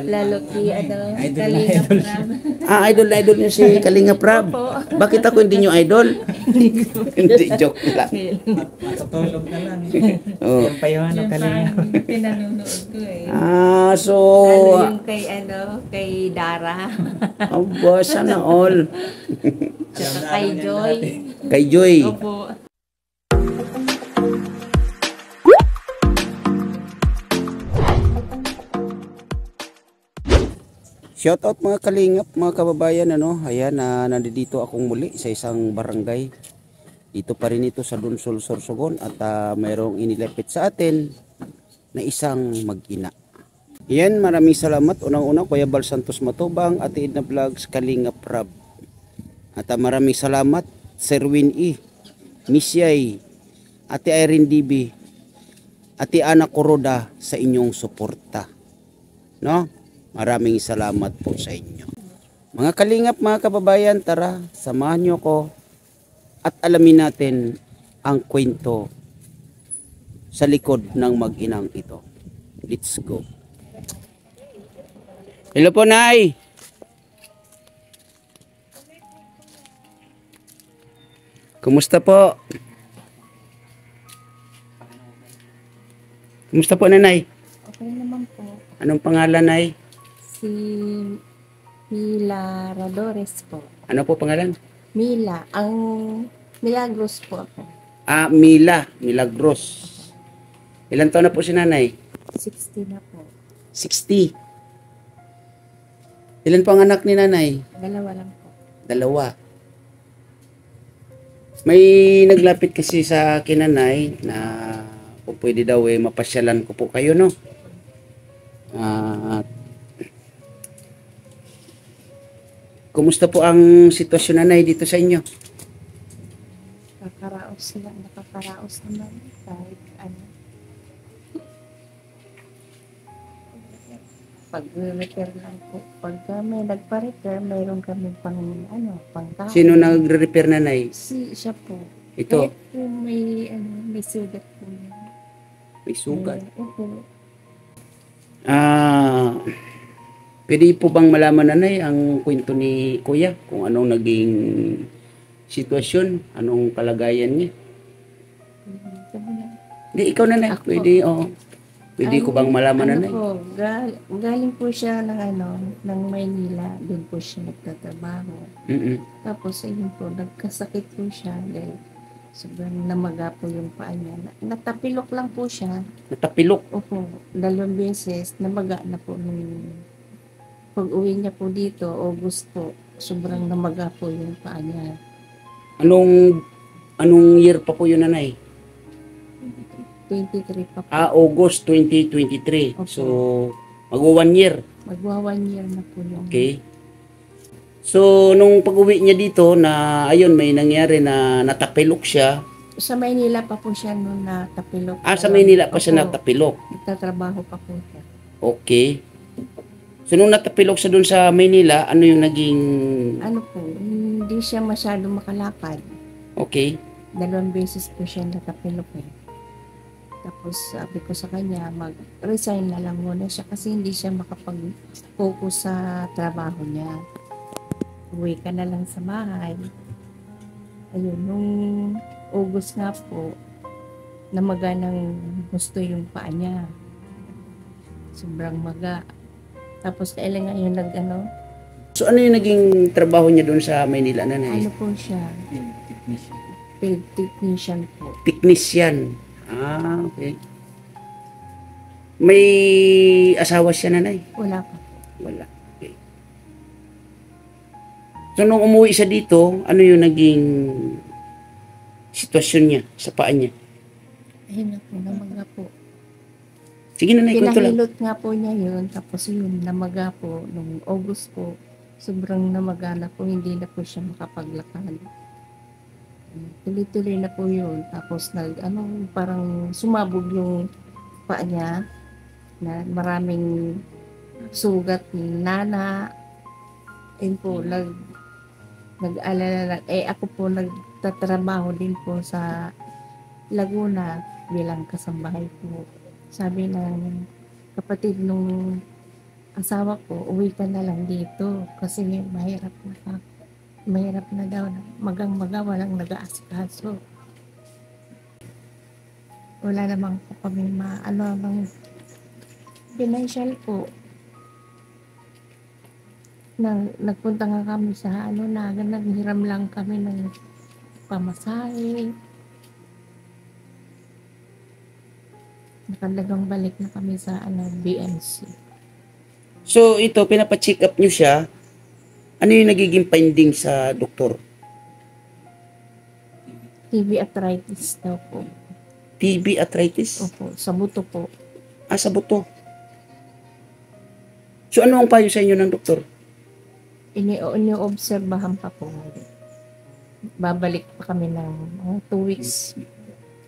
Lalo ki ano, Idol na Kalinga idol. Prab. Idol na idol niyo si Kalinga Prab. Opo. Bakit ako hindi niyo idol? Hindi, joke lang. Matutulog na lang. Oh. Yan pa yung ano, Yun pa kalinga. ang pinanonood ko eh. So, Lalo yung kay Dara. aba, sana all. Tsaka kay Joy. Kay Joy. Opo. Shout out mga kalingap, mga kababayan, ano. Ayan, nandito akong muli sa isang barangay. Dito pa rin ito sa Dunsol, Sorsogon at mayroong inilapit sa atin na isang mag-ina. Yan, maraming salamat. Unang-una, Kuya Bal Santos Matubang, Ate Edna Vlogs, Kalinga Prab. At maraming salamat, Sir Win E, Miss Yay, Ate Irene DB, Ate Ana Coroda sa inyong suporta. No? Maraming salamat po sa inyo. Mga kalingap, mga kababayan, tara, samahan nyo ko at alamin natin ang kwento sa likod ng mag-inang ito. Let's go. Hello po, Nay. Kumusta po? Kumusta po, Nanay? Okay naman po. Anong pangalan, Nay? Si Mila Radores po. Ano po pangalan? Mila. Ang Milagros po ako. Mila. Milagros. Ilan taon na po si Nanay? 60 na po. 60. Ilan po ang anak ni Nanay? Dalawa lang po. Dalawa. May naglapit kasi sa akin, Nanay, na kung pwede daw mapasyalan ko po kayo, no? Kumusta po ang sitwasyon, Nanay, dito sa inyo? Nakakaraos naman kahit ano. Pag-repair lang po. Pagka may nagpa-repair, mayroon kami pangkain. Sino nagre-repair, Nanay? Siya po. Ito, Kahit po may sugat po niya. may sugat. Opo. Pwede po bang malaman, Nanay, ang kwento ni Kuya? Kung anong naging sitwasyon, anong kalagayan niya? Sabi na, Hindi, ikaw, Nanay. Ako? Pwede, oo. Pwede ko bang malaman, Nanay? po, galing po siya ng Maynila. Doon po siya nagtatrabaho. Tapos, ayun po, nagkasakit po siya dahil sobrang namaga po yung paa niya. Natapilok lang po siya. Natapilok. Opo, 2 beses, namaga na po nung pag-uwi niya po dito, August po, sobrang namaga po yung paa niya. Anong year pa po yun, Nanay? 23 pa po. August 2023. Opo. So, mag-1 year. Magwa 1 year na po yun. Okay. So, nung pag-uwi niya dito na, ayun, may nangyari na natapilok siya. Sa Maynila pa po siya noon natapilok. Sa Maynila pa siya Opo, natapilok. nagtatrabaho pa po siya. Okay. So, nung natapilok siya dun sa Maynila, ano yung naging... Ano po, hindi siya masyado makalakad. Okay. 2 beses po siya natapilok eh. Tapos sabi ko sa kanya, mag-resign na lang muna siya kasi hindi siya makapag-focus sa trabaho niya. Uwi ka na lang sa bahay. Ayun, nung August nga po, namaga ng gusto yung paa niya. Sobrang maga. Tapos kailan nga yung So, ano yung naging trabaho niya dun sa Maynila, Nanay? ano po siya, field technician po. Technician. Okay. May asawa siya, Nanay? Wala pa. Wala. Okay. So, nung umuwi siya dito, ano yung naging sitwasyon niya sa paa niya? Ayun na po, namaga po. Sige, Nanay, kwento lang. Pinahilot nga po niya yun, tapos yun, namaga po, nung August po, sobrang namaga na po, hindi na po siya makapaglakad. Tuloy-tuloy na po yun, tapos parang sumabog yung paa niya, na maraming sugat, nana, yun po, nag-alala lang. Ako po, nagtatrabaho din po sa Laguna bilang kasambahay po. Sabi ng kapatid nung asawa ko, uwi ka na lang dito kasi mahirap na daw, magang-maga, walang nag-aasikaso. Wala namang po kami ano bang financial po. Nagpunta nga kami sa naghiram lang kami ng pamasahe. Nakalagang balik na kami sa BMC. So ito, pinapacheck up nyo siya. Ano yung nagiging finding sa doktor? TB arthritis daw po. TB arthritis? Opo, sa buto po. Sa buto. So ano ang payo sa inyo ng doktor? Ini-obserbahan pa po. Babalik pa kami ng 2 weeks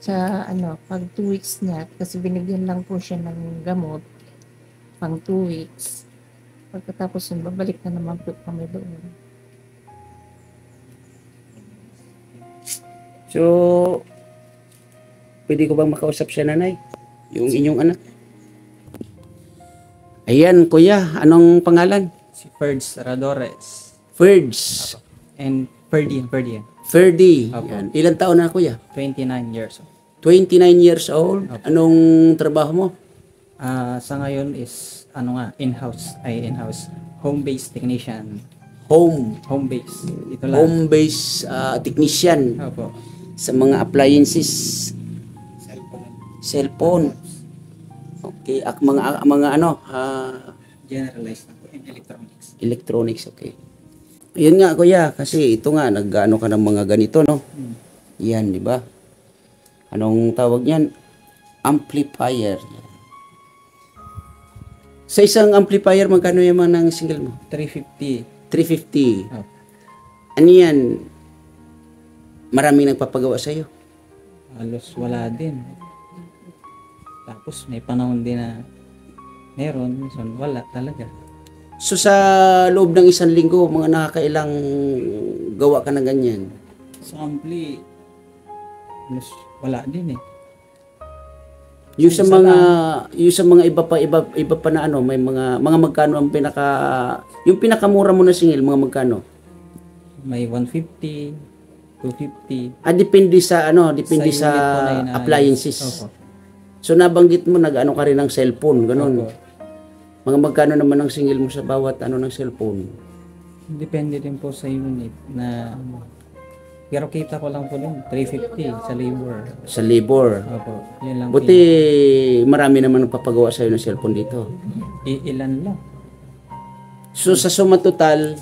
sa pag 2 weeks niya kasi binigyan lang po siya ng gamot pang 2 weeks. Pagkatapos yun, babalik na naman po kami doon. So, pwede ko bang makausap siya, nanay? Yung inyong anak? Ayan, kuya. Anong pangalan? Si Ferds Radores. Ferds. And Ferdy. Ferdy. Apo. Yan. Ilan taon na, kuya? 29 years old. 29 years old. Apo. Anong trabaho mo? Sa ngayon is, in-house. Home-based technician. Home-based. Ito lang. Home-based technician Opo. sa mga appliances. Cellphone. Okay. Mga Generalized na po in electronics. electronics, okay. Ayun nga, kuya, kasi ito nga, nag-ano ka ng mga ganito, no? Yan, di ba? Anong tawag niyan? Amplifier. Sa isang amplifier, magkano yung mga ng single mo? 350. 350. Oh. Ano yan? Maraming nagpapagawa sa'yo. Halos wala din. Tapos may panahon din na meron, minsan wala talaga. So sa loob ng isang linggo, mga nakakailang gawa ka ng ganyan? Sa ampli, halos wala din eh. Yung sa Isa mga iba pa na may mga magkano ang yung pinakamura mo na singil, mga magkano? May 150, 250. Depende sa depende sa, unit po na inaayos. appliances. Opo. So nabanggit mo nag-ano ka rin ng cellphone, ganun. Opo. Mga magkano naman ang singil mo sa bawat ng cellphone? Depende din po sa unit na pero kita ko lang po nun, 350 sa labor. Sa labor. Opo, yun lang. Buti marami naman nagpapagawa sa'yo ng cellphone dito. Ilan lang. So sa suma total,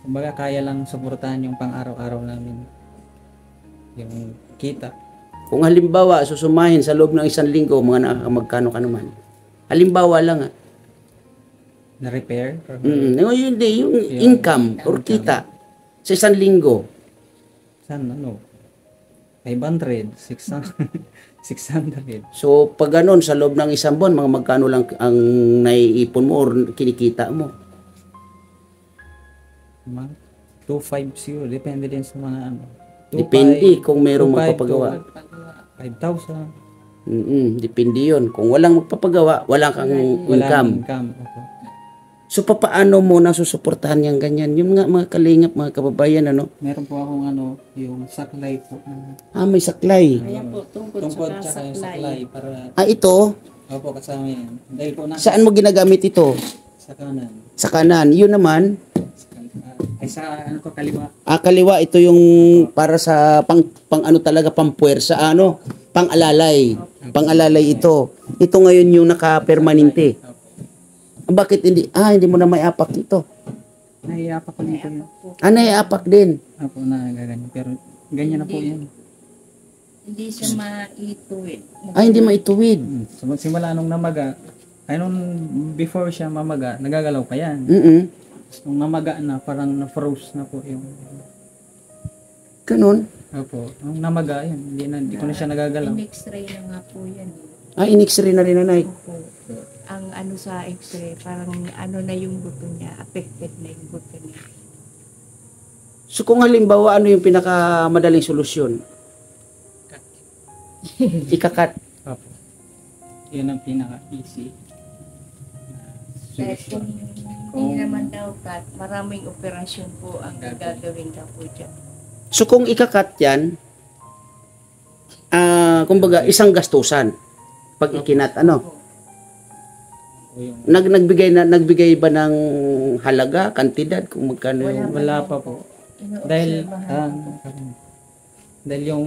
Kumbaga kaya lang suportahan yung pang-araw-araw namin. Yung kita. kung halimbawa susumahin sa loob ng isang linggo, mga nakakamagkano ka naman? Halimbawa lang Na repair? Yung income or kita sa isang linggo. Saan 500, 600, 600. So pag ganun sa loob ng isang buwan, mga magkano lang ang naiipon mo or kinikita mo? 2.5 siguro. Depende din sa mga Depende kung mayroong magpapagawa. 5,000. Depende yun. Kung walang magpapagawa, wala kang income. Opo. So paano mo nasusuportahan yung ganyan? Yung mga kalingap, mga kababayan, Meron po akong yung saklay po. may saklay. Ayan po, tungkol Tsaka yung saklay para Ito, opo kasama yan. Dahil po saan mo ginagamit ito? sa kanan. Sa kanan. Yun naman, Ay sa kaliwa. kaliwa, ito yung para sa pang talaga, pampuwersa, pang-alalay. Pang-alalay ito. Ito ngayon yung naka-permanente. Bakit hindi mo na may apak dito? Naiyapak ko nito yun. Naiapak din. Opo na gaganyan. Pero ganyan na po yan. Hindi siya maituwid. Hindi maituwid. So simula nung namaga, nung before siya mamaga, nagagalaw pa yan. Nung namaga na, parang na-froze na po yung... Ganun. Opo. Nung namaga, yun, hindi ko na siya nagagalaw. In-x-ray na nga po yan. In-x-ray na rin, nanay. Opo. Ang sa x-ray, parang na yung buto niya, affected na yung buto niya. So kung halimbawa, ano yung pinakamadaling solusyon? Ikakat. Opo. Yun ang pinaka-easy Dahil kung hindi naman daw cut, maraming operasyon po ang gagawin daw po dyan. So kung ikakat yan, kumbaga isang gastusan pag ikinat ano. O yung, Nagbigay ba ng halaga, kantidad kung magkano yung wala pa po. Dahil, dahil yung,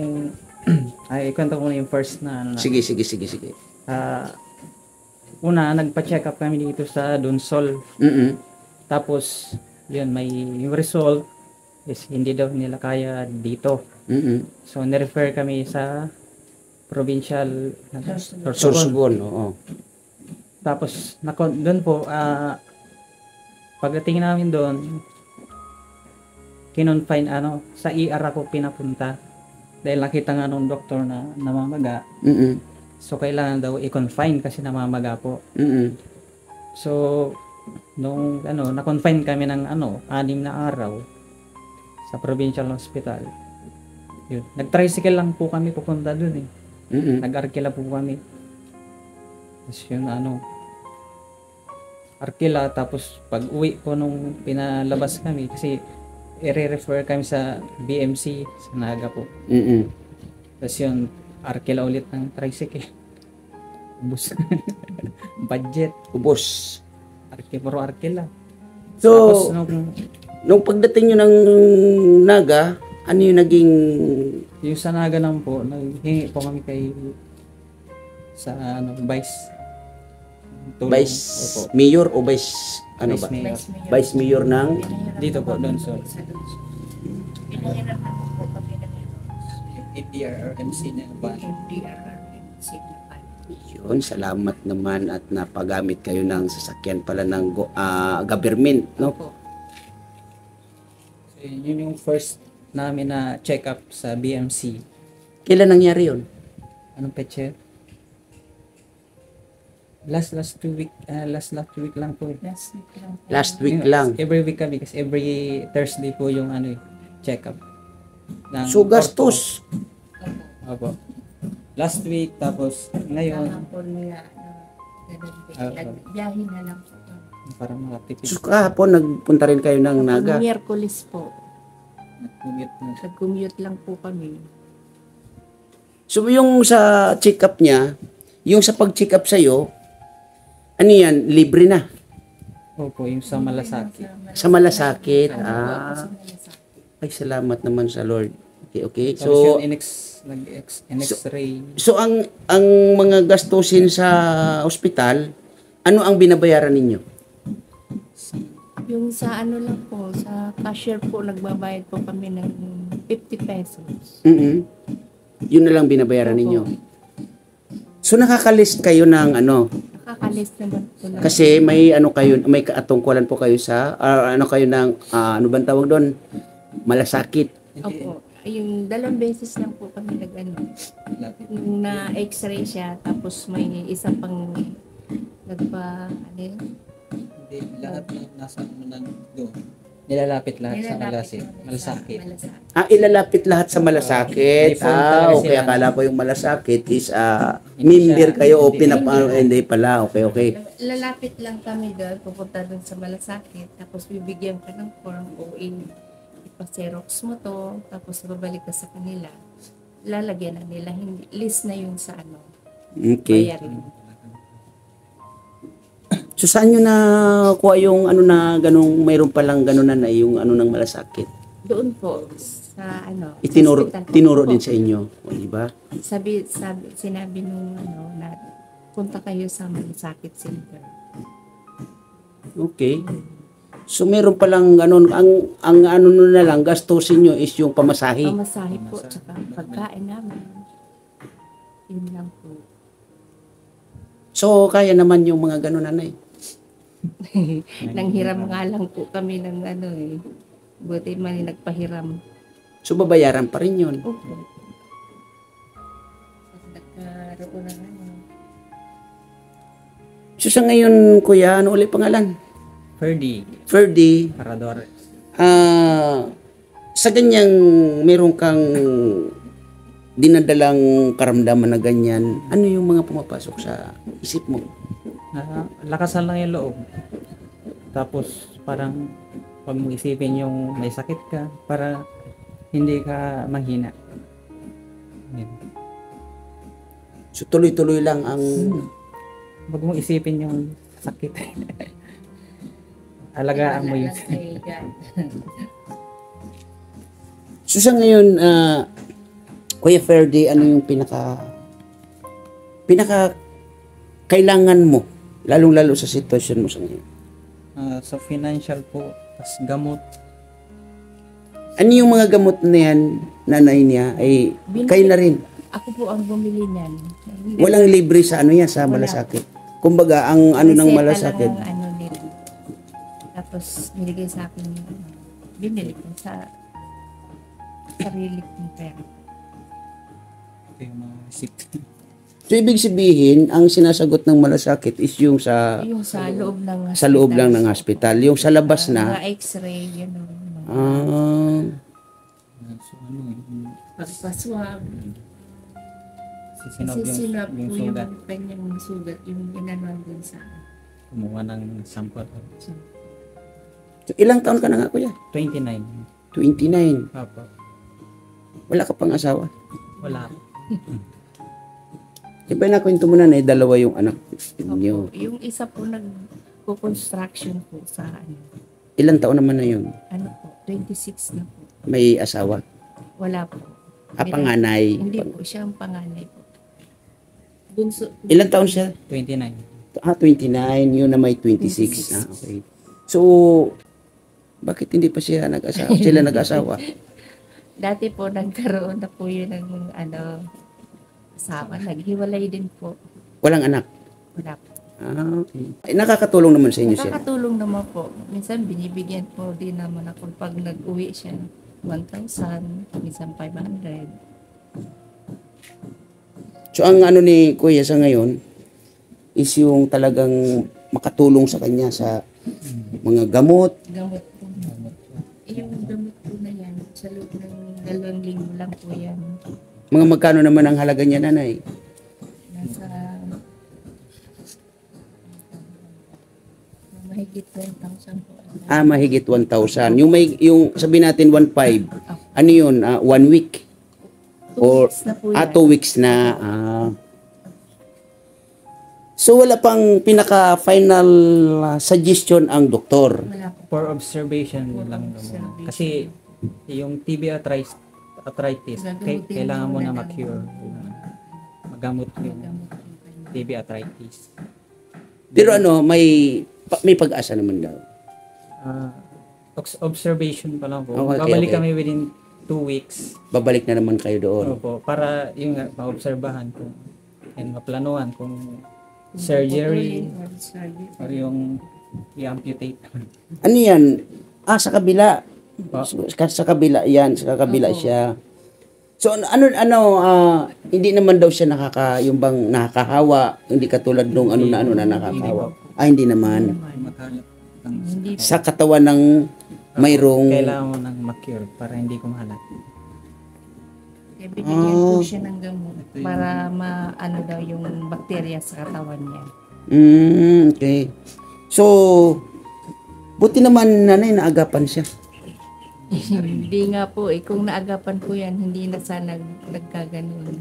ay, ikwento ko na yung first na, ano na. Sige. Una, nagpa-check up kami dito sa Donsol. Tapos, yun, may yung result is hindi daw nila kaya dito. So, nirefer kami sa provincial Sorsogon, oo. Tapos, doon po, pagdating namin doon, kinonfine, sa ER ako pinapunta. Dahil nakita nga nung doktor na namamaga. So, kailangan daw i-confine kasi namamaga po. So, nung, na-confine kami ng, 6 na araw sa provincial hospital. Yun. Nag-tricycle lang po kami pupunta doon eh. Nag-arkila po kami. Tapos yun, arkila, tapos pag uwi po nung pinalabas kami, kasi i-refer kami sa BMC, sa Naga po. Tapos yun, arkila ulit ng tricycle. Ubus. Budget. Ubos. Puro arkila. So, Tapos nung pagdating nyo ng Naga, ano yung naging... yung sa Naga lang po, naghingi po kami kay sa Vice Vice Mayor o Vice ano ba? Mayor. Vice Mayor ng Dito po, Donsol. Pinahirapan po kami ng APRRMC na ba? MDRRMC. yun. Salamat naman at napagamit kayo ng sasakyan pala ng government, no? So, yun yung first namin na check-up sa BMC. Kailan nangyari yun? Anong petsa? Last week lang po. Last week lang. Every week kami kasi every Thursday po yung check-up. So gastos. Opo. Last week tapos ngayon Biyahe na lang po. para makatipid. So kahapon nagpunta rin kayo ng Naga. Miyerkules po. Nag-commute. Nag-commute lang po kami. So yung sa check-up niya, yung sa pag-check up sa'yo, ano yan, libre na? Opo, yung sa Malasaki. Sa Malasakit. Sa Ay, salamat naman sa Lord. Okay. Tapos So, yung NX-ray. so ang mga gastusin sa ospital, ano ang binabayaran ninyo? Yung sa lang po, sa cashier po, nagbabayad po kami ng 50 pesos. Yun na lang binabayaran Opo. ninyo. So nakakalist kayo ng Nakakalis naman po lang. kasi may may katungkulan po kayo sa kayo ng ano bang tawag doon? Malasakit. Opo. Yung 2 beses lang po kami nung na-x-ray siya, tapos may isa pang Hindi, lahat na nasa doon. Nilalapit lahat sa Malasakit. Ilalapit lahat sa Malasakit. Okay. Akala ko yung Malasakit is member kayo o hindi pala. Okay. Lalapit lang kami doon, pupunta doon sa Malasakit, tapos bibigyan ka ng form o ipa-xerox mo to, tapos babalik ka sa kanila. Lalagyan na nila, list na yung sa Okay. bayarin. So saan nyo na kuha yung na ganung mayroon palang ganunan na yung ng Malasakit? Doon po, sa hospital po. Tinuro din sa inyo. O, diba? Sinabi nung na punta kayo sa Malasakit Center. Okay. So meron palang ganun. Ang na lang, gastusin nyo is yung pamasahe. Pamasahe po, tsaka pagkain namin. Yun lang po. So kaya naman yung mga ganunan eh. Nanghiram nga lang po kami ng buti man nagpahiram. So babayaran pa rin yun. Opo. Nagkaroon ng So sa ngayon, kuya, ano ulit pangalan? Ferdy. Parador. Sa ganyang meron kang dinadalang karamdaman na ganyan, ano yung mga pumapasok sa isip mo? Lakasan lang yung loob. Tapos parang wag mo isipin yung may sakit ka para hindi ka mahina. Yun. So tuloy-tuloy lang ang Wag mo isipin yung sakit. Alagaan mo yun. So sa ngayon, Kuya Ferdy, ano yung pinaka kailangan mo, lalong-lalo sa sitwasyon mo sa ngayon? Sa financial po, tas gamot. Ano yung mga gamot na yan, nanay niya, ay kayo na rin? Ako po ang bumili niyan. Walang libre sa ano yan, sa malasakit. Kumbaga, ang ano ng Reseta malasakit, lang ang ano nila. Tapos, binigay sa akin yung binili ko sa sarili kong pera. Ito yung mga receipt. so ibig sabihin, ang sinasagot ng malasakit is yung sa Yung sa loob ng sa loob lang ng hospital. Yung sa labas na, mga x-ray, yun o. So ano yung Pagpaswab. sisinab Kasi sinab yung po yung sugat. kanyang sugat, yung inanuan din sa akin. Kumuha ng sample. so, ilang taon ka na nga, Kuya? 29. 29. Papa. Wala ka pang asawa? Wala. Di ba nakwento mo na dalawa yung anak niyo? Opo, yung isa po nag-construction po sa ano. Ilang taon naman na yun? Ano po, 26 na po. May asawa? Wala po. Panganay? Hindi po, siya ang panganay po. Bunso. Ilang taon siya? 29. 29. Yun na may 26. Okay. So, bakit hindi pa siya nag-asawa? Sila nag-asawa? Dati po nagkaroon na po yun ng ano, asawa. Naghiwalay din po. Walang anak? Wala po. Okay. Nakakatulong naman sa inyo siya? Nakakatulong naman po. Minsan binibigyan po din naman ako pag nag-uwi siya. 1,000, minsan 500. So, ang ano ni Kuya sa ngayon is yung talagang makatulong sa kanya sa mga gamot. Gamot po. Yung gamot po na yan, sa loob ng 2 linggo lang po yan. Mga magkano naman ang halaga niya, nanay? Nasa mahigit 10,000 po. Mahigit 1,000. Yung sabihin natin 1,500. Ano yun? 1 week? 2 Or- weeks na po yan. 2 weeks na. So, wala pang pinaka-final suggestion ang doktor. Wala po. For observation For lang naman. observation. Kasi yung TB arthritis, Gagamutin kailangan mo mo na na ma-cure. Magamot yung Gamot po kayo. TB arthritis. Pero may pag-asa naman daw. Observation pa lang po. Okay, Babalik okay. kami within 2 weeks. Babalik na naman kayo doon. Opo, para yung maobserbahan kung and maplanuhan kung surgery Or surgery. or yung i-amputate. Ano yan? Sa kabila. Po. Sa kabila yan. Sa kabila Oo. siya. So, hindi naman daw siya yung bang nakakahawa. Hindi katulad nung ano na nakakahawa. Hindi naman. Makalat ng Hindi po. Sa katawan ng mayroong... kailangan mo nang ma-cure para hindi kumalat. Kaya bibigyan po siya ng gamot para maano daw yung bakterya sa katawan niya. Okay. So, buti naman nanay naagapan siya. Hindi nga po kung naagapan po yan, hindi na sana nagkaganon.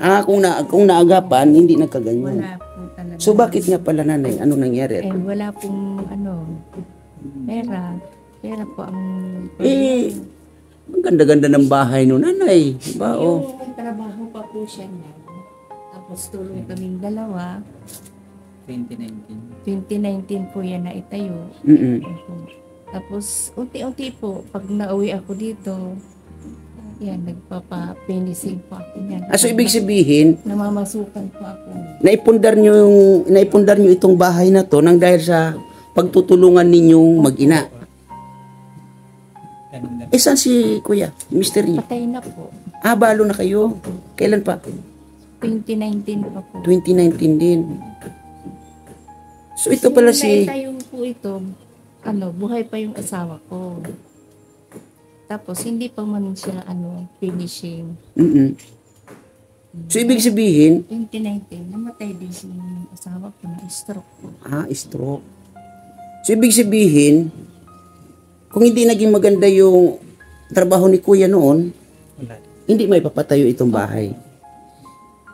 Kung naagapan, hindi nagkaganyan. Wala po talaga. So, bakit nga pala nanay? Ano nangyari? Wala pong pera. Pera po ang... Ang ganda-ganda ng bahay no nanay. Diba? Yung trabaho pa po siya niya. Tapos tulong kaming dalawa. 2019. 2019 po yan na itayo. Mm-mm. Tapos unti-unti po, pag nauwi ako dito, yan, nagpapa-finishing po ako niyan. So, ibig sabihin, Namamasukan po ako. naipundar nyo itong bahay na to nang dahil sa pagtutulungan ninyong mag-ina. Ganun lang. Saan si Kuya? Mystery. Patay na po. Balo na kayo. Kailan pa? 2019 pa po. 2019 din. So, ito pala si... Naitayo po ito, buhay pa yung asawa ko. Tapos, hindi pa man siya, finishing. Mm-mm. So, ibig sabihin, 2019, namatay din yung asawa ko na stroke po. stroke. So, ibig sabihin, kung hindi naging maganda yung trabaho ni Kuya noon, Wala. hindi may papatayo itong bahay.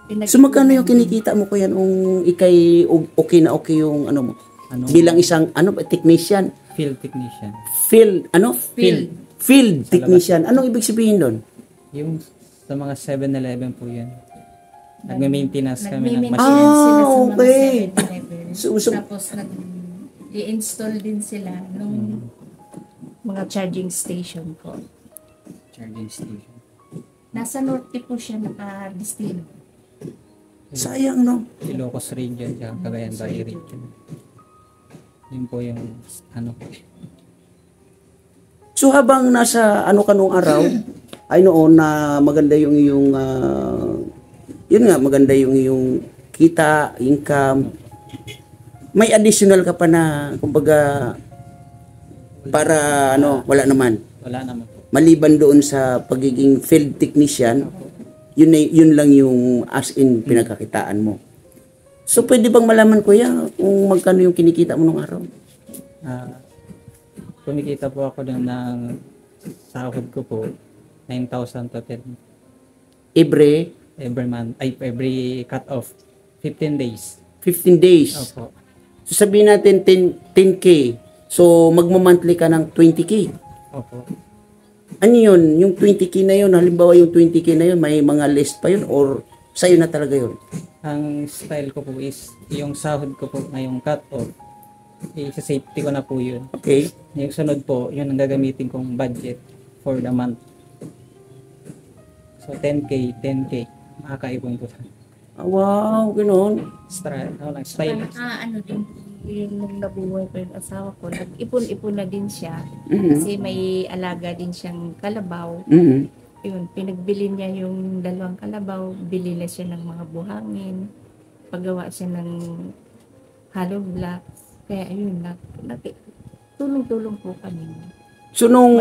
Pinag- So, magkano yung kinikita mo, Kuya, nung ikay okay na okay yung ano mo? Ano? Bilang isang, technician? Field technician. Field technician. Anong ibig sabihin doon? Yung sa mga 7-Eleven po yun. Nagme-maintenance kami ng Nagme-maintenance machines. sila sa mga okay. 7-Eleven. So, Tapos i-install din sila nung mga charging station po. Charging station. Nasa norte po siya naka-destino. sayang, no? Ilocos region, tsaka Cagayan Valley region. Yun po yung ano. So, habang nasa ka nung araw, ay noon na maganda yung iyong, yun nga, maganda yung iyong kita, income, may additional ka pa na, kumbaga, para wala naman. Wala naman po. Maliban doon sa pagiging field technician, yun lang yung as in pinagkakitaan mo. So, pwede bang malaman, Kuya, kung magkano yung kinikita mo nung araw? Kumikita po ako doon ng sahod ko po 9,000 to 10 every month, every cut off 15 days. 15 days. Opo. So, sabihin natin 10K. So, magmamonthly ka ng 20K. Opo. Ano yun? Yung 20K na yun, halimbawa yung 20K na yun, may mga list pa yun or sa'yo na talaga yun? Ang style ko po is yung sahod ko po ngayong cut off. Sa safety ko na po yun. Okay. Yung sunod po, yun ang gagamitin kong budget for the month. So 10K, makakaipon ko. Wow, ganoon. Style. Ano din, yung nung nabuhay ko yung asawa ko, nag-ipon-ipon na din siya. Mhm. Kasi may alaga din siyang kalabaw. Mhm. Yun, pinagbili niya yung 2 kalabaw, bili na siya ng mga buhangin, paggawa siya ng hollow blocks. Kaya ayun, tulong-tulong po kami. So, nung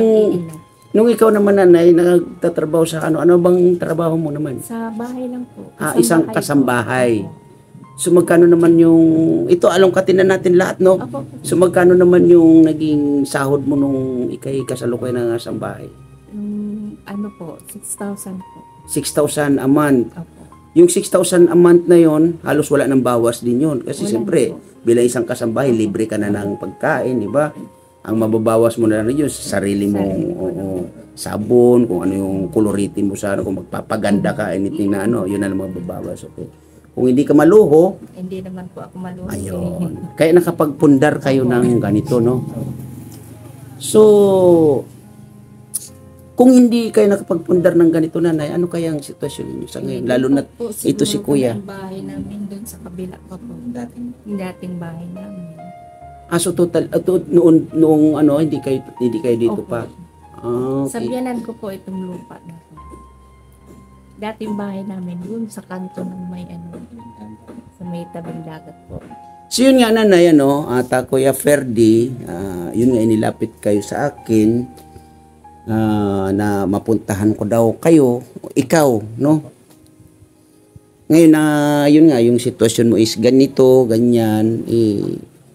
Mag-iina. ikaw naman, nanay, nagtatrabaho sa ano bang trabaho mo naman? Sa bahay lang po. Isang Kasambahay kasambahay. po. So, magkano naman yung, ito, alongkatin na natin lahat, no? Opo. So, magkano naman yung naging sahod mo nung ikay kasalukuyan ng kasambahay? Ano po, 6,000 po. 6,000 a month. Opo. Yung 6,000 a month na yon, halos wala ng bawas din yon. Kasi Wala siyempre, na po. bilang isang kasambahay, libre ka na ng pagkain, di ba? Ang mababawas mo na rin yun sa sarili mo, sabon, kung ano yung koloritin mo sa kung magpapaganda ka, anything na yun na lang mababawas. Okay. Kung hindi ka maluho, Hindi naman po ako maluho. ayun. Kaya nakapagpundar kayo ng ganito, no? So, kung hindi kayo nakapagpundar ng ganito, nanay, ano kaya ang sitwasyon niyo sa ngayon? Lalo na Po, ito si siguro Kuya. Ang bahay namin doon sa kabila pa po. Yung dating bahay namin. So total, noong hindi kayo dito Opo. pa. Sa Okay. biyanan ko po itong lupa na to. Dating bahay namin doon sa kanto ng may sa may tabing dagat po. So yun nga, nanay, Kuya Ferdy, yun nga inilapit kayo sa akin na mapuntahan ko daw kayo, ikaw, no? Ngayon yun nga, yung sitwasyon mo is ganito, ganyan,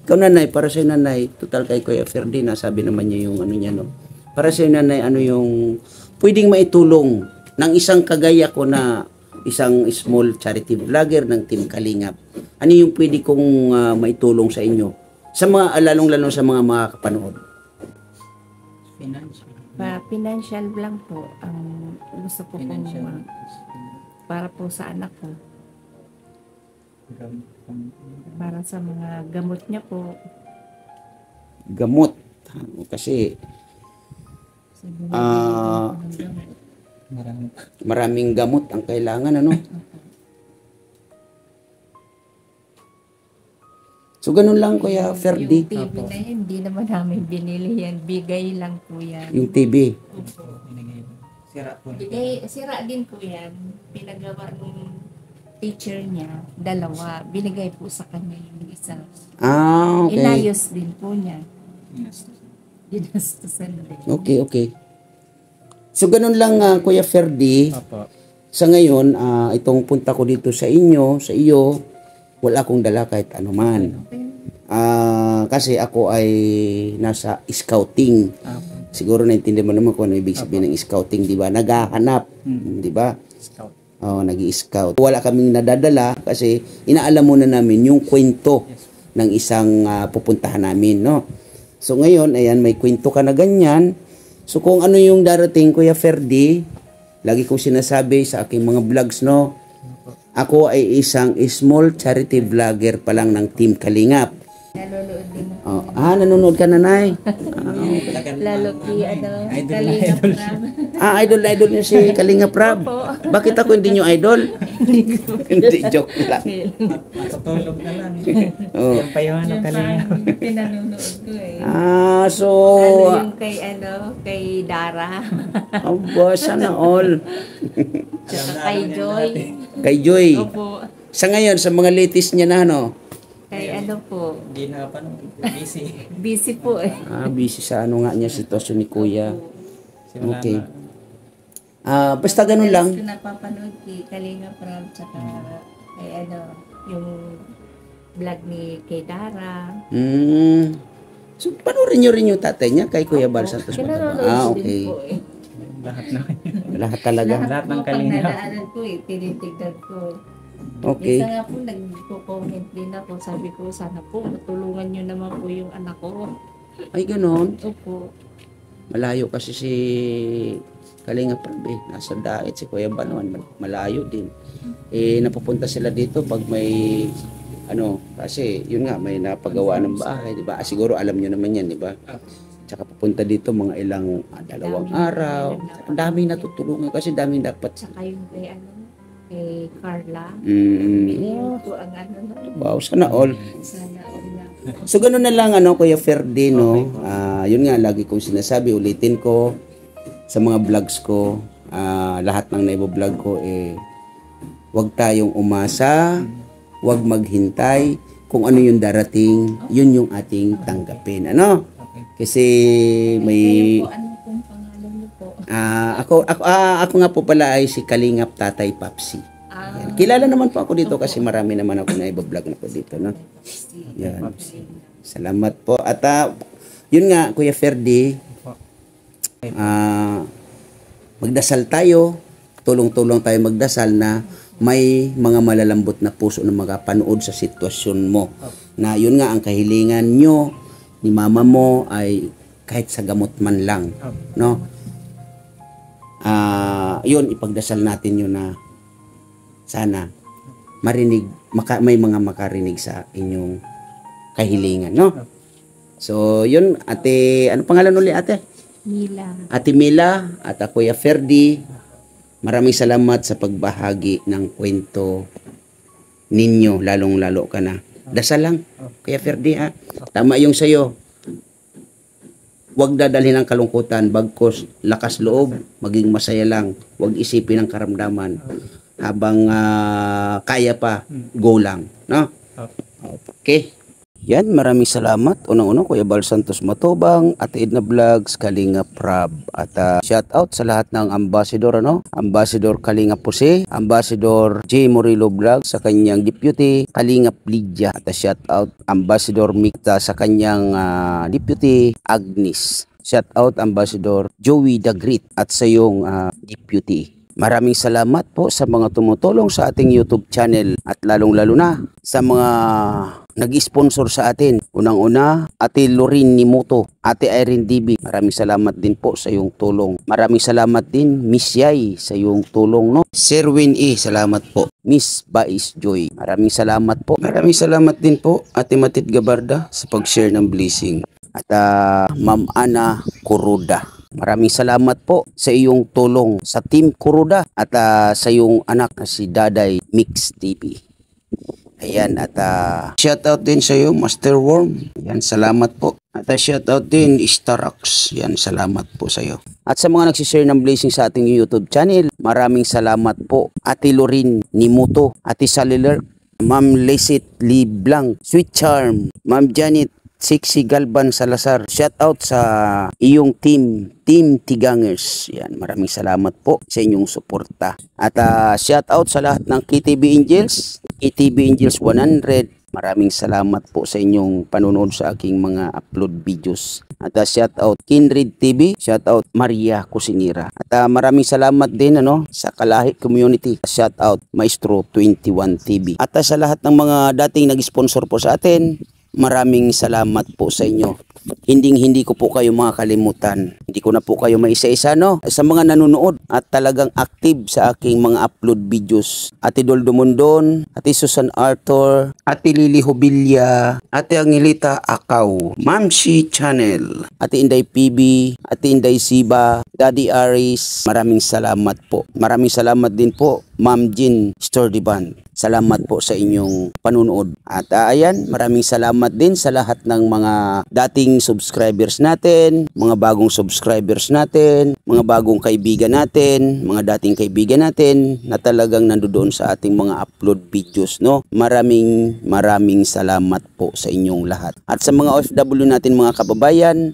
ikaw, nanay, para sa'yo, nanay, total kay Kuya Ferdy, nasabi naman niya yung niya, no? Para sa'yo, nanay, yung pwedeng maitulong ng isang kagaya ko na isang small charity vlogger ng Team Kalingap. Ano yung pwede kong maitulong sa inyo? Sa mga, lalong-lalo sa mga makakapanood. Financial. Financial lang po ang gusto ko Financial. kung para po sa anak ko. Para sa mga gamot niya po. Gamot. Kasi Sa mga gamot. maraming gamot ang kailangan, So, ganun lang, Kuya Ferdy. Yung TV na yan, hindi naman namin binili yan. Bigay lang po yan. Yung TV. Sira po. Sira din po yan. Pinagawa ng teacher niya, 2. Binigay po sa kanya yung isa. Okay. Inayos din po niya. Ginastusan din. Okay. So, ganun lang, Kuya Ferdy. Opo. Sa ngayon, itong punta ko dito sa inyo, sa iyo, wala akong dala kahit anuman. Kasi ako ay nasa scouting. Siguro naintindihan mo naman kung ano ibig sabihin ng scouting, di ba? Naghahanap, di ba? Scout. Nag-i-scout. Wala kaming nadadala kasi inaalam muna namin yung kwento ng isang pupuntahan namin, no? So ngayon, ayan, may kwento ka na ganyan. So kung ano yung darating, Kuya Ferdy, lagi kong sinasabi sa aking mga vlogs, no? Ako ay isang small charity vlogger pa lang ng Team Kalingap. Nanonood din ako. Nanonood ka na, Nay? Lalo ki, Idol na Kalingap idol. Idol na idol niyo si Kalingap Rab. Bakit ako hindi niyo idol? Hindi, joke lang. Matutulog na lang. Oh. Yan pa yung ano, Yan Kalingap. pa ang pinanonood ko eh. So, Lalo yung kay Dara. sana all. Tsaka kay Joy. Kay Joy. Opo. Sa ngayon, sa mga latest niya na, ano? Kay po. Hindi na pa busy. Busy po eh. Busy sa ano nga niya, sitwasyon ni Kuya. Simula Okay. na. Basta ganun lang. Ko napapanood kay Kalinga Prab tsaka kay yung vlog ni kay Dara. So, panoorin niyo rin yung tatay niya kay Kuya Bal Santos Mataba. Pinanonood Okay. din po eh. Lahat na. Lahat talaga. Lahat ng po, Kalingap. pag nadaanan ko eh, tinitignan ko. Okay. Isa nga po, nagko-comment din ako. Sabi ko, sana po, matulungan nyo naman po yung anak ko. Ay, ganon. Opo. Malayo kasi si Kalinga Prab eh. Nasa Dait, si Kuya Bal naman, malayo din. Napupunta sila dito pag may kasi yun nga, may napagawa ng bahay, di ba? Siguro alam nyo naman yan, di ba? Tsaka pupunta dito mga ilang, 2 araw. Ang daming natutulungan kasi daming dapat. Tsaka yung kay kay Carla. Mm. Ito ang Wow, sana all. sana So, gano'n na lang, Kuya Ferdy, no? Yun nga, lagi kong sinasabi, ulitin ko sa mga vlogs ko, lahat ng naibo-vlog ko, huwag tayong umasa, huwag maghintay, kung ano yung darating, yun yung ating tanggapin, ano? Kasi may... ano pong pangalan niyo po? Ako nga po pala ay si Kalingap Tatay Papsi. Yan. Kilala naman po ako dito kasi marami naman ako na iba-vlog na po dito, no? Yan. Salamat po. At yun nga, Kuya Ferdy, magdasal tayo, tulong-tulong tayo magdasal na may mga malalambot na puso na makapanood sa sitwasyon mo. Na yun nga, ang kahilingan nyo ni mama mo ay kahit sa gamot man lang, no? Yun, ipagdasal natin yun na sana marinig, may mga makarinig sa inyong kahilingan, no? So, yun, ate, ano pangalan ulit, ate? Mila. Ate Mila at Kuya Ferdy, maraming salamat sa pagbahagi ng kwento ninyo, lalong-lalo ka na. Dasal lang, Kuya Ferdy, ha? Tama yung sayo. Huwag dadalhin ng kalungkutan, bagkos lakas loob, maging masaya lang. Huwag isipin ang karamdaman. Habang kaya pa, go lang, no? Okay. Yan, maraming salamat. Unang-una, Kuya Bal Santos Matubang, Ate Edna Vlogs, Kalinga Prab. At shout out sa lahat ng ambassador, Ambassador Kalinga Puse, Ambassador J. Morillo Vlogs sa kanyang deputy, Kalinga Lydia. At shout out Ambassador Mikta sa kanyang deputy, Agnes. Shout out Ambassador Joey the Great at sa iyong deputy. Maraming salamat po sa mga tumutulong sa ating YouTube channel at lalong-lalo na sa mga nag-sponsor sa atin. Unang-una, Ate Lorin Nimoto, Ate Irene DB. Maraming salamat din po sa iyong tulong. Maraming salamat din, Miss Yay, sa iyong tulong, no? Sir Win E, salamat po. Miss Bais Joy, maraming salamat po. Maraming salamat din po, Ate Matit Gabarda, sa pag-share ng blessing. At Ma'am Ana Kuruda, maraming salamat po sa iyong tulong sa Team Kuruda at sa iyong anak na si Daday Mix TV. Ayan, at shoutout din sa iyo, Master Worm. Yan, salamat po. At shoutout din, Starox. Yan, salamat po sa iyo. At sa mga nagsishare ng blessing sa ating YouTube channel, maraming salamat po. Ate Lorin Nimuto, Ate Saliler, Ma'am Lesit Liblang, Sweet Charm, Ma'am Janet Sexy Galban Salazar. Shout out sa iyong Team Tigangers. Yan, maraming salamat po sa inyong suporta. At shout out sa lahat ng KTB Angels, KTB Angels 100, Maraming salamat po sa inyong panonood sa aking mga upload videos. At shout out Kindred TV, shout out Maria Cusinera. At maraming salamat din sa Kalahi Community. Shout out Maestro 21 TV. At sa lahat ng mga dating nag-sponsor po sa atin, maraming salamat po sa inyo. Hindi ko po kayo makakalimutan. Hindi ko na po kayo maisa-isa sa mga nanonood at talagang active sa aking mga upload videos. Ate Doldo Mondon, Ate Susan Arthur, Ate Lily Hobilla, Ate Angelita Akaw, Mamshi Channel, Ate Inday PB, Ate Inday Siba, Daddy Aris. Maraming salamat po. Maraming salamat din po Ma'am Jean Stordiban. Salamat po sa inyong panunood. At ayan, maraming salamat din sa lahat ng mga dating subscribers natin, mga bagong subscribers natin, mga bagong kaibigan natin, mga dating kaibigan natin na talagang nandoon sa ating mga upload videos. Maraming salamat po sa inyong lahat. At sa mga OFW natin mga kababayan,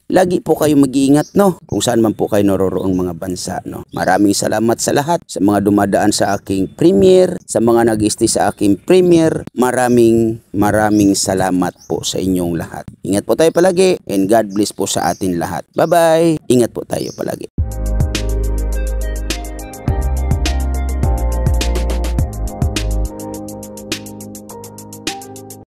lagi po kayo mag-iingat kung saan man po kayo naroroong mga bansa Maraming salamat sa lahat, sa mga dumadaan sa aking premiere, sa mga nag-stay sa aking premiere. Maraming salamat po sa inyong lahat. Ingat po tayo palagi and God bless po sa atin lahat. Bye-bye. Ingat po tayo palagi.